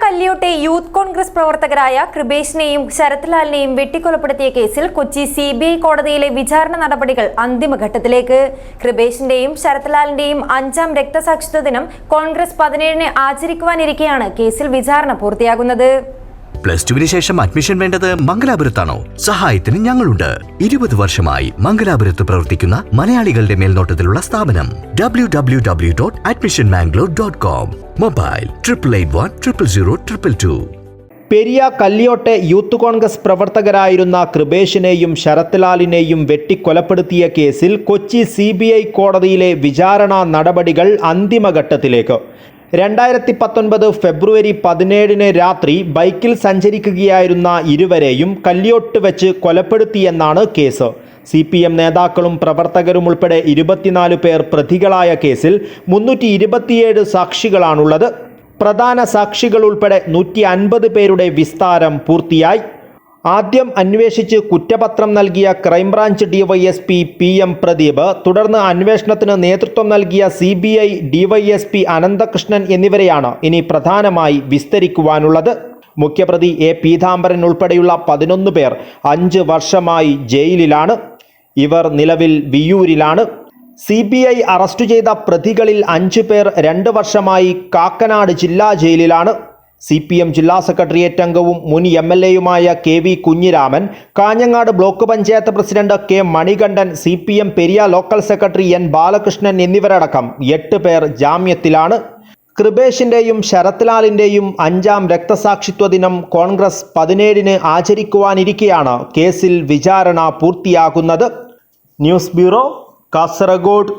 കല്യോട്ടെ youth Congress പ്രവർത്തകരായ കൃപേഷിനെയും ശരത്ലാലിനെയും വെട്ടിക്കൊലപ്പെടുത്തിയ കേസിൽ കൊച്ചി CBI കോടതിയിലെ വിചാരണ നടപടികൾ അന്തിമഘട്ടത്തിലേക്ക്. കൃപേഷിന്റെയും ശരത്ലാലിന്റെയും 5ാം രക്തസാക്ഷിത്വ ദിനം കോൺഗ്രസ് 17-ന് ആചരിക്കുവാനിരിക്കെയാണ് കേസിൽ വിചാരണ പൂർത്തിയാകുന്നത്. +2 ശേഷം അഡ്മിഷൻ വേണ്ടത് മംഗലാപുരത്താണോ? സഹായത്തിന് ഞങ്ങളുണ്ട്. 20 വർഷമായി മംഗലാപുരത്ത് പ്രവർത്തിക്കുന്ന മലയാളികളുടെ മേൽനോട്ടത്തിലുള്ള സ്ഥാപനം www.admissionmangalore.com. മൊബൈൽ 8881000222. പെരിയ കല്യോട്ടെ യൂത്ത് കോൺഗ്രസ് പ്രവർത്തകരായിരുന്ന കൃപേഷിനെയും ശരത്ലാലിനെയും വെട്ടിക്കൊലപ്പെടുത്തിയ കേസിൽ കൊച്ചി CBI കോടതിയിലെ വിചാരണ നടപടികൾ അന്തിമഘട്ടത്തിലേക്ക്. 2019 ഫെബ്രുവരി 17-ന് രാത്രി ബൈക്കിൽ സഞ്ചരിക്കുകയായിരുന്ന ഇരുവരെയും കല്യോട്ട് വെച്ച് കൊലപ്പെടുത്തിയെന്നാണ് കേസ്. CPM നേതാക്കളും പ്രവർത്തകരും ഉൾപ്പെടെ 24 പേർ പ്രതികളായ കേസിൽ 327 സാക്ഷികളാണുള്ളത്. പ്രധാന സാക്ഷികൾ ഉൾപ്പെടെ 150 പേരുടെ വിസ്താരം പൂർത്തിയായി. ആദ്യം അന്വേഷിച്ച് കുറ്റപത്രം നൽകിയ ക്രൈംബ്രാഞ്ച് DYSP PM പ്രദീപ്, തുടർന്ന് അന്വേഷണത്തിന് നേതൃത്വം നൽകിയ CBI DYSP അനന്തകൃഷ്ണൻ എന്നിവരെയാണ് ഇനി പ്രധാനമായി വിസ്തരിക്കുവാനുള്ളത്. മുഖ്യപ്രതി A പീതാംബരൻ ഉൾപ്പെടെയുള്ള 11 പേർ 5 വർഷമായി ജയിലിലാണ്. ഇവർ നിലവിൽ വിയ്യൂരിലാണ്. CBI അറസ്റ്റ് ചെയ്ത പ്രതികളിൽ 5 പേർ 2 വർഷമായി കാക്കനാട് ജില്ലാ ജയിലിലാണ്. CPM ജില്ലാ സെക്രട്ടേറിയറ്റ് അംഗവും മുൻ MLA-യുമായ KV Kunhiraman, Kanhangad block panchayat president K Manikandan, CPM Periya local secretary N Balakrishnan എന്നിവരടക്കം 8 പേർ ജാമ്യത്തിലാണ്. കൃപേഷിന്റെയും ശരത്ലാലിന്റെയും 5ാം രക്തസാക്ഷിത്വ ദിനം കോൺഗ്രസ് 17-ന് ആചരിക്കുവാനിരിക്കെയാണ് കേസിൽ വിചാരണ പൂർത്തിയാകുന്നത്. News bureau, Kasaragod.